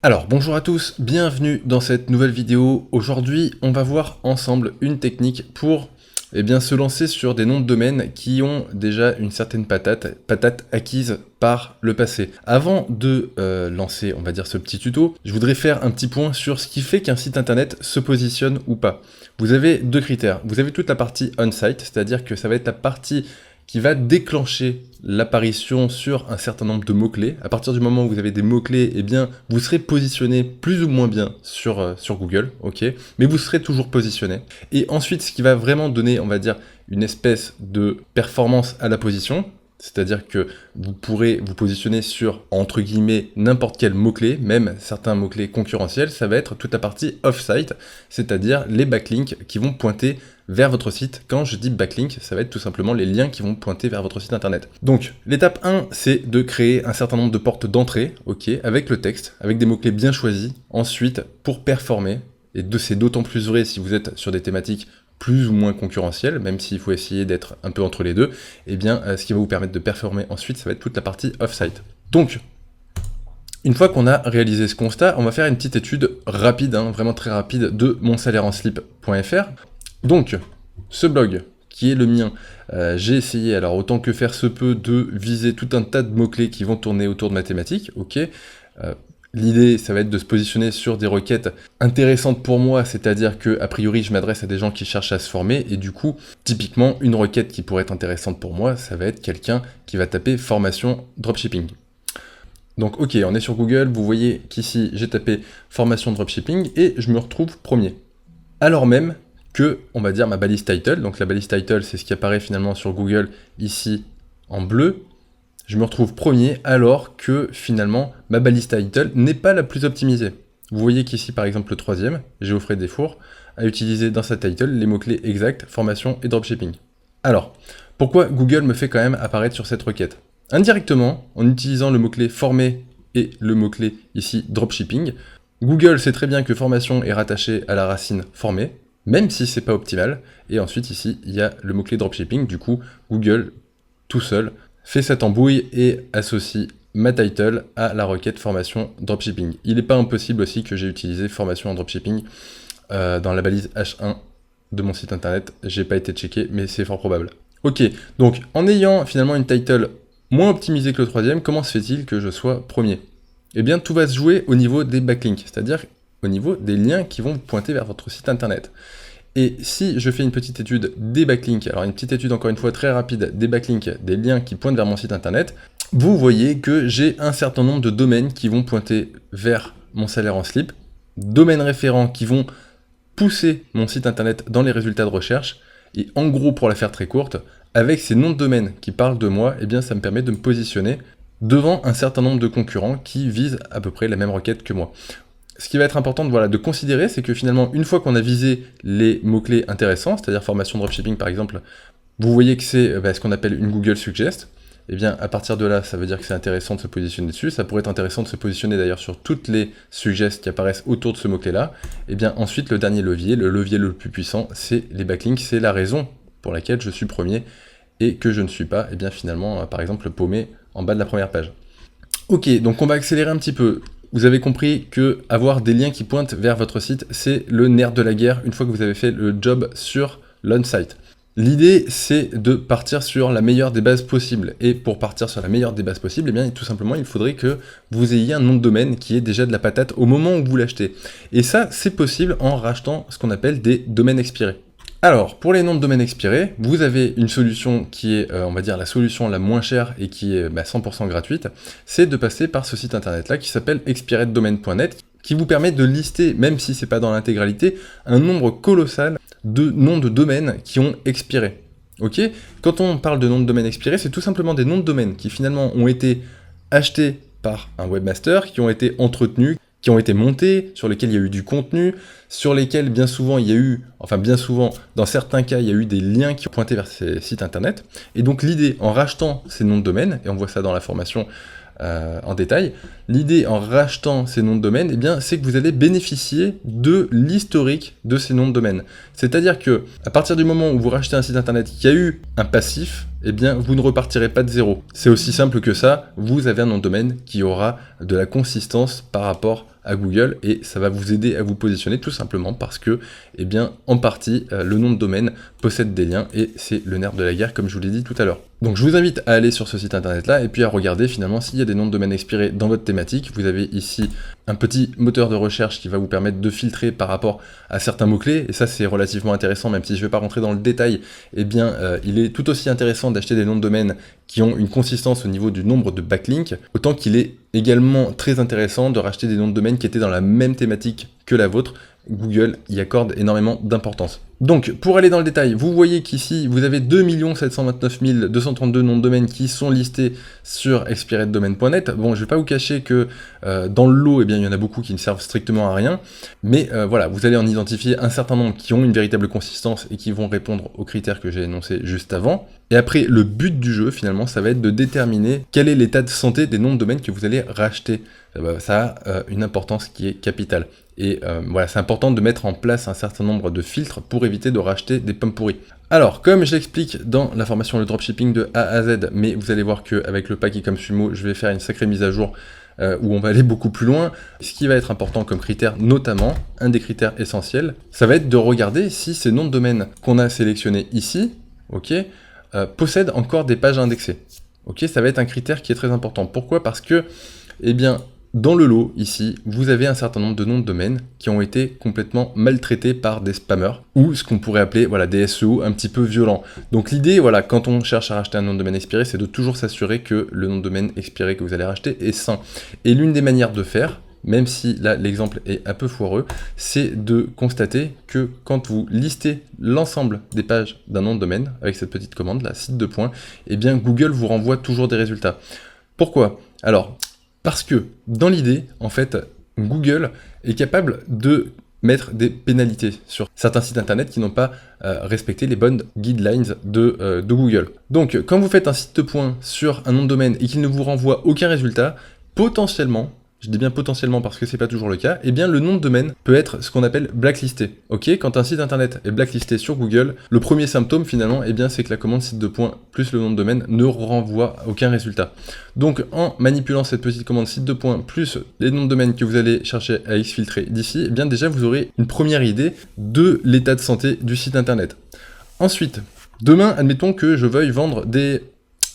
Alors bonjour à tous, bienvenue dans cette nouvelle vidéo. Aujourd'hui on va voir ensemble une technique pour se lancer sur des noms de domaine qui ont déjà une certaine patate acquise par le passé. Avant de lancer on va dire ce petit tuto, je voudrais faire un petit point sur ce qui fait qu'un site internet se positionne ou pas. Vous avez deux critères, vous avez toute la partie on-site, c'est-à-dire que ça va être la partie qui va déclencher l'apparition sur un certain nombre de mots-clés. À partir du moment où vous avez des mots-clés, eh bien, vous serez positionné plus ou moins bien sur Google, ok, mais vous serez toujours positionné. Et ensuite, ce qui va vraiment donner, on va dire, une espèce de performance à la position, c'est-à-dire que vous pourrez vous positionner sur, entre guillemets, n'importe quel mot-clé, même certains mots-clés concurrentiels, ça va être toute la partie off-site, c'est-à-dire les backlinks qui vont pointer vers votre site. Quand je dis backlink, ça va être tout simplement les liens qui vont pointer vers votre site internet. Donc, l'étape 1, c'est de créer un certain nombre de portes d'entrée, ok, avec le texte, avec des mots-clés bien choisis. Ensuite, pour performer, et c'est d'autant plus vrai si vous êtes sur des thématiques plus ou moins concurrentielles, même s'il faut essayer d'être un peu entre les deux, eh bien, ce qui va vous permettre de performer ensuite, ça va être toute la partie off-site. Donc, une fois qu'on a réalisé ce constat, on va faire une petite étude rapide, vraiment très rapide, de monsalaireenslip.fr. Donc, ce blog, qui est le mien, j'ai essayé, alors autant que faire se peut, de viser tout un tas de mots-clés qui vont tourner autour de ma thématique, ok. L'idée, ça va être de se positionner sur des requêtes intéressantes pour moi, c'est-à-dire que, a priori, je m'adresse à des gens qui cherchent à se former, et du coup, typiquement, une requête qui pourrait être intéressante pour moi, ça va être quelqu'un qui va taper formation dropshipping. Donc, ok, on est sur Google, vous voyez qu'ici, j'ai tapé formation dropshipping, et je me retrouve premier. Alors même que, on va dire, ma balise title, donc la balise title, c'est ce qui apparaît finalement sur Google, ici, en bleu, je me retrouve premier alors que finalement ma balise title n'est pas la plus optimisée. Vous voyez qu'ici par exemple le troisième, Geoffrey Desfours, a utilisé dans sa title les mots-clés exacts, formation et dropshipping. Alors, pourquoi Google me fait quand même apparaître sur cette requête? Indirectement, en utilisant le mot-clé formé et le mot-clé ici dropshipping, Google sait très bien que formation est rattaché à la racine formé, même si c'est pas optimal, et ensuite ici il y a le mot-clé dropshipping, du coup Google tout seul fait cette embrouille et associe ma title à la requête formation dropshipping. Il n'est pas impossible aussi que j'ai utilisé formation en dropshipping dans la balise H1 de mon site internet. J'ai pas été checké, mais c'est fort probable. Ok, donc en ayant finalement une title moins optimisée que le troisième, comment se fait-il que je sois premier? Eh bien, tout va se jouer au niveau des backlinks, c'est-à-dire au niveau des liens qui vont pointer vers votre site internet. Et si je fais une petite étude des backlinks, alors une petite étude encore une fois très rapide des backlinks, des liens qui pointent vers mon site internet, vous voyez que j'ai un certain nombre de domaines qui vont pointer vers mon salaire en slip, domaines référents qui vont pousser mon site internet dans les résultats de recherche, et en gros, pour la faire très courte, avec ces noms de domaines qui parlent de moi, eh bien ça me permet de me positionner devant un certain nombre de concurrents qui visent à peu près la même requête que moi. Ce qui va être important de considérer, c'est que finalement, une fois qu'on a visé les mots-clés intéressants, c'est-à-dire formation dropshipping par exemple, vous voyez que c'est ce qu'on appelle une Google Suggest, et bien à partir de là, ça veut dire que c'est intéressant de se positionner dessus, ça pourrait être intéressant de se positionner d'ailleurs sur toutes les suggests qui apparaissent autour de ce mot-clé-là, et bien ensuite, le dernier levier, le levier le plus puissant, c'est les backlinks, c'est la raison pour laquelle je suis premier, et que je ne suis pas, et bien finalement, par exemple, paumé en bas de la première page. Ok, donc on va accélérer un petit peu. Vous avez compris que avoir des liens qui pointent vers votre site, c'est le nerf de la guerre une fois que vous avez fait le job sur l'on-site. L'idée, c'est de partir sur la meilleure des bases possibles. Et pour partir sur la meilleure des bases possibles, eh bien, tout simplement, il faudrait que vous ayez un nom de domaine qui est déjà de la patate au moment où vous l'achetez. Et ça, c'est possible en rachetant ce qu'on appelle des domaines expirés. Alors, pour les noms de domaines expirés, vous avez une solution qui est, on va dire, la solution la moins chère et qui est 100% gratuite, c'est de passer par ce site internet-là qui s'appelle expireddomain.net, qui vous permet de lister, même si c'est pas dans l'intégralité, un nombre colossal de noms de domaines qui ont expiré. Ok? Quand on parle de noms de domaines expirés, c'est tout simplement des noms de domaines qui finalement ont été achetés par un webmaster, qui ont été entretenus, qui ont été montés, sur lesquels il y a eu du contenu, sur lesquels bien souvent il y a eu, dans certains cas, il y a eu des liens qui ont pointé vers ces sites internet. Et donc l'idée, en rachetant ces noms de domaine, et on voit ça dans la formation en détail, l'idée en rachetant ces noms de domaine, eh bien, c'est que vous allez bénéficier de l'historique de ces noms de domaine. C'est-à-dire que à partir du moment où vous rachetez un site internet qui a eu un passif, eh bien, vous ne repartirez pas de zéro. C'est aussi simple que ça, vous avez un nom de domaine qui aura de la consistance par rapport à Google et ça va vous aider à vous positionner tout simplement parce que, eh bien, en partie, le nom de domaine possède des liens et c'est le nerf de la guerre comme je vous l'ai dit tout à l'heure. Donc je vous invite à aller sur ce site internet là et puis à regarder finalement s'il y a des noms de domaine expirés dans votre thématique. Vous avez ici un petit moteur de recherche qui va vous permettre de filtrer par rapport à certains mots-clés et ça c'est relativement intéressant même si je ne vais pas rentrer dans le détail, eh bien il est tout aussi intéressant d'acheter des noms de domaine qui ont une consistance au niveau du nombre de backlinks, autant qu'il est également très intéressant de racheter des noms de domaine qui étaient dans la même thématique que la vôtre. Google y accorde énormément d'importance. Donc, pour aller dans le détail, vous voyez qu'ici, vous avez 2 729 232 noms de domaine qui sont listés sur expireddomain.net. Bon, je vais pas vous cacher que dans le lot, eh bien, il y en a beaucoup qui ne servent strictement à rien, mais voilà, vous allez en identifier un certain nombre qui ont une véritable consistance et qui vont répondre aux critères que j'ai énoncés juste avant. Et après, le but du jeu, finalement, ça va être de déterminer quel est l'état de santé des noms de domaine que vous allez racheter. Ça a une importance qui est capitale. Et voilà, c'est important de mettre en place un certain nombre de filtres pour éviter de racheter des pommes pourries. Alors, comme je l'explique dans la formation le dropshipping de A à Z, mais vous allez voir qu'avec le pack Ecomsumo, je vais faire une sacrée mise à jour où on va aller beaucoup plus loin. Ce qui va être important comme critère, notamment, un des critères essentiels, ça va être de regarder si ces noms de domaine qu'on a sélectionnés ici, ok, possèdent encore des pages indexées. Ok, ça va être un critère qui est très important. Pourquoi? Parce que, eh bien, dans le lot, ici, vous avez un certain nombre de noms de domaine qui ont été complètement maltraités par des spammers, ou ce qu'on pourrait appeler voilà, des SEO un petit peu violents. Donc l'idée, voilà, quand on cherche à racheter un nom de domaine expiré, c'est de toujours s'assurer que le nom de domaine expiré que vous allez racheter est sain. Et l'une des manières de faire, même si là l'exemple est un peu foireux, c'est de constater que quand vous listez l'ensemble des pages d'un nom de domaine, avec cette petite commande, là, site de points, eh bien Google vous renvoie toujours des résultats. Pourquoi? Alors, parce que, dans l'idée, en fait, Google est capable de mettre des pénalités sur certains sites internet qui n'ont pas respecté les bonnes guidelines de Google. Donc, quand vous faites un site de points sur un nom de domaine et qu'il ne vous renvoie aucun résultat, potentiellement, je dis bien potentiellement parce que c'est pas toujours le cas, eh bien le nom de domaine peut être ce qu'on appelle blacklisté. Ok, quand un site internet est blacklisté sur Google, le premier symptôme finalement, eh bien c'est que la commande site de points plus le nom de domaine ne renvoie aucun résultat. Donc en manipulant cette petite commande site de points plus les noms de domaine que vous allez chercher à exfiltrer d'ici, eh bien déjà vous aurez une première idée de l'état de santé du site internet. Ensuite, demain, admettons que je veuille vendre des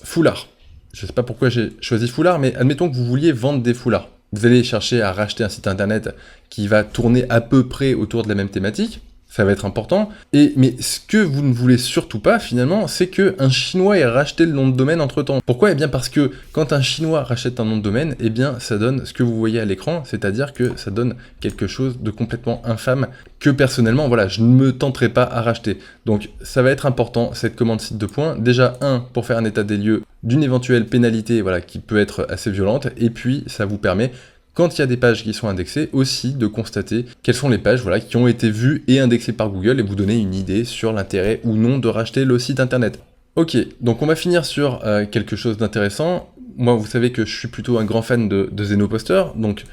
foulards. Je ne sais pas pourquoi j'ai choisi foulard, mais admettons que vous vouliez vendre des foulards. Vous allez chercher à racheter un site internet qui va tourner à peu près autour de la même thématique, ça va être important, mais ce que vous ne voulez surtout pas finalement, c'est qu'un Chinois ait racheté le nom de domaine entre temps. Pourquoi? Eh bien parce que quand un Chinois rachète un nom de domaine, eh bien ça donne ce que vous voyez à l'écran, c'est-à-dire que ça donne quelque chose de complètement infâme que personnellement, voilà, je ne me tenterai pas à racheter. Donc ça va être important, cette commande site de points, déjà pour faire un état des lieux d'une éventuelle pénalité, voilà, qui peut être assez violente, et puis ça vous permet, quand il y a des pages qui sont indexées, aussi de constater quelles sont les pages voilà, qui ont été vues et indexées par Google et vous donner une idée sur l'intérêt ou non de racheter le site internet. Ok, donc on va finir sur quelque chose d'intéressant. Moi, vous savez que je suis plutôt un grand fan de Zenoposter, donc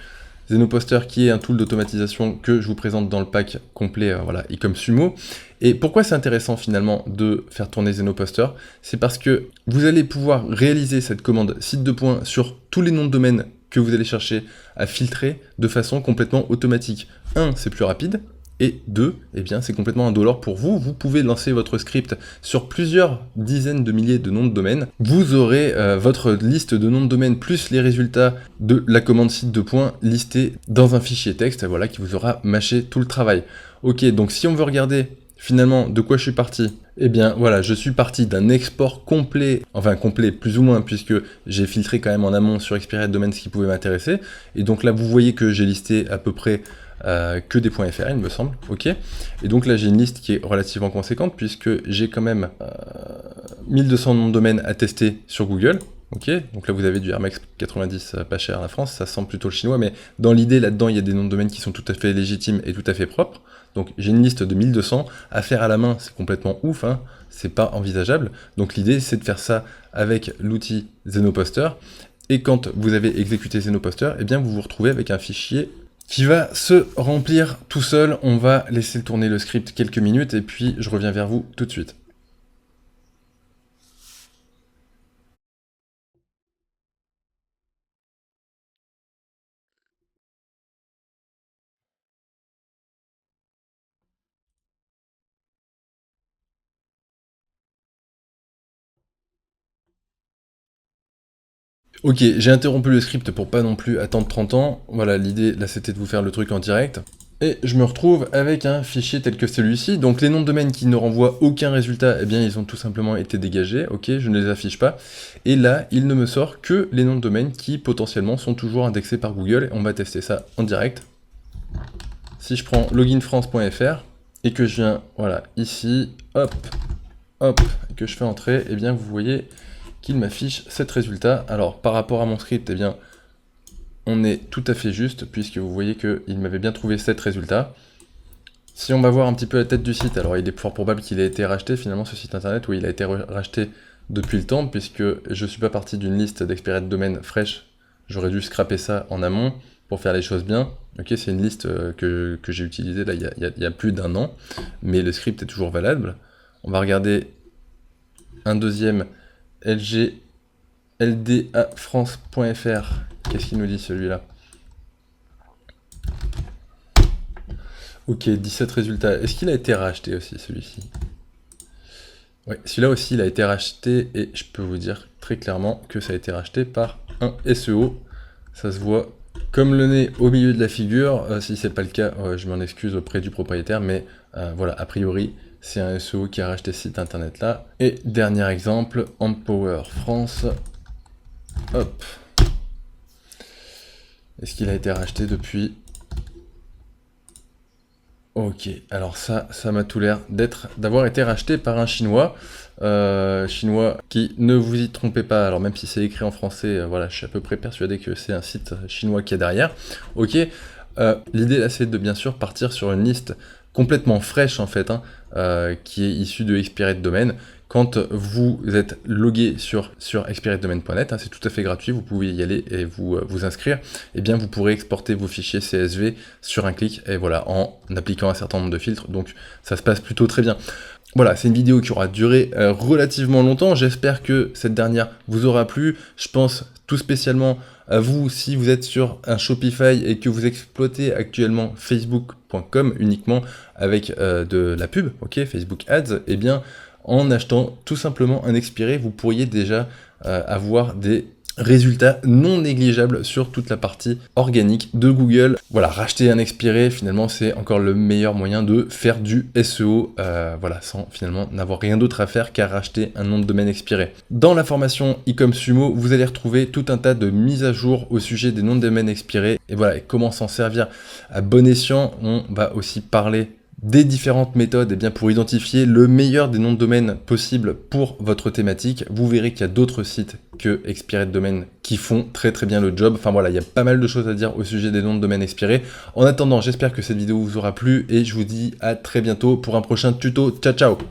Zenoposter qui est un tool d'automatisation que je vous présente dans le pack complet voilà, Ecomsumo. Et pourquoi c'est intéressant finalement de faire tourner Zenoposter? C'est parce que vous allez pouvoir réaliser cette commande site de points sur tous les noms de domaine que vous allez chercher à filtrer de façon complètement automatique. 1, c'est plus rapide, et 2, eh bien c'est complètement indolore pour vous. Vous pouvez lancer votre script sur plusieurs dizaines de milliers de noms de domaine. Vous aurez votre liste de noms de domaine plus les résultats de la commande site de points listés dans un fichier texte, voilà, qui vous aura mâché tout le travail. Ok, donc si on veut regarder finalement, de quoi je suis parti? Eh bien, voilà, je suis parti d'un export complet, enfin complet plus ou moins, puisque j'ai filtré quand même en amont sur Expired Domain ce qui pouvait m'intéresser. Et donc là, vous voyez que j'ai listé à peu près que des .fr, il me semble, ok. Et donc là, j'ai une liste qui est relativement conséquente, puisque j'ai quand même 1200 noms de domaine à tester sur Google. Ok, donc là vous avez du Hermex 90 pas cher à la France, ça semble plutôt le chinois, mais dans l'idée là-dedans il y a des noms de domaine qui sont tout à fait légitimes et tout à fait propres. Donc j'ai une liste de 1200, à faire à la main c'est complètement ouf, hein, c'est pas envisageable. Donc l'idée c'est de faire ça avec l'outil Zenoposter, et quand vous avez exécuté Zenoposter, eh bien vous vous retrouvez avec un fichier qui va se remplir tout seul. On va laisser tourner le script quelques minutes et puis je reviens vers vous tout de suite. Ok, j'ai interrompu le script pour pas non plus attendre 30 ans. Voilà, l'idée là c'était de vous faire le truc en direct. Et je me retrouve avec un fichier tel que celui-ci. Donc les noms de domaine qui ne renvoient aucun résultat, eh bien ils ont tout simplement été dégagés. Ok, je ne les affiche pas. Et là, il ne me sort que les noms de domaine qui potentiellement sont toujours indexés par Google. Et on va tester ça en direct. Si je prends loginfrance.fr et que je viens, voilà, ici, hop, hop, et que je fais entrer, eh bien vous voyez qu'il m'affiche 7 résultats. Alors par rapport à mon script, eh bien on est tout à fait juste, puisque vous voyez qu'il m'avait bien trouvé 7 résultats. Si on va voir un petit peu la tête du site, alors il est fort probable qu'il ait été racheté finalement ce site internet, oui il a été racheté depuis le temps, puisque je ne suis pas parti d'une liste d'experts de domaine fraîche, j'aurais dû scraper ça en amont pour faire les choses bien. Ok, c'est une liste que j'ai utilisée là il y a plus d'un an, mais le script est toujours valable. On va regarder un deuxième ldafrance.fr. Qu'est-ce qu'il nous dit celui-là? Ok, 17 résultats. Est-ce qu'il a été racheté aussi celui-ci? Oui, celui-là aussi il a été racheté et je peux vous dire très clairement que ça a été racheté par un SEO. Ça se voit comme le nez au milieu de la figure. Si c'est pas le cas, je m'en excuse auprès du propriétaire, mais voilà, a priori, c'est un SEO qui a racheté ce site internet là. Et dernier exemple, Empower France. Hop. Est-ce qu'il a été racheté depuis? Ok, alors ça m'a tout l'air d'avoir été racheté par un Chinois. Chinois qui, ne vous y trompez pas, alors même si c'est écrit en français, voilà, je suis à peu près persuadé que c'est un site chinois qui est derrière. Ok, l'idée là c'est de bien sûr partir sur une liste complètement fraîche en fait, hein, qui est issue de Expired Domain. Quand vous êtes logué sur expireddomain.net, hein, c'est tout à fait gratuit, vous pouvez y aller et vous inscrire, et bien vous pourrez exporter vos fichiers CSV sur un clic, et voilà, en appliquant un certain nombre de filtres, donc ça se passe plutôt très bien. Voilà, c'est une vidéo qui aura duré relativement longtemps, j'espère que cette dernière vous aura plu, je pense tout spécialement à vous si vous êtes sur un Shopify et que vous exploitez actuellement facebook.com uniquement avec de la pub, ok, Facebook Ads, et bien en achetant tout simplement un expiré, vous pourriez déjà avoir des résultats non négligeables sur toute la partie organique de Google. Voilà, racheter un expiré, finalement, c'est encore le meilleur moyen de faire du SEO, voilà, sans finalement n'avoir rien d'autre à faire qu'à racheter un nom de domaine expiré. Dans la formation e-com Sumo, vous allez retrouver tout un tas de mises à jour au sujet des noms de domaine expirés, et voilà, et comment s'en servir à bon escient. On va aussi parler des différentes méthodes, et bien pour identifier le meilleur des noms de domaine possibles pour votre thématique. Vous verrez qu'il y a d'autres sites que Expired Domain qui font très bien le job. Enfin voilà, il y a pas mal de choses à dire au sujet des noms de domaine expirés. En attendant, j'espère que cette vidéo vous aura plu et je vous dis à très bientôt pour un prochain tuto. Ciao ciao!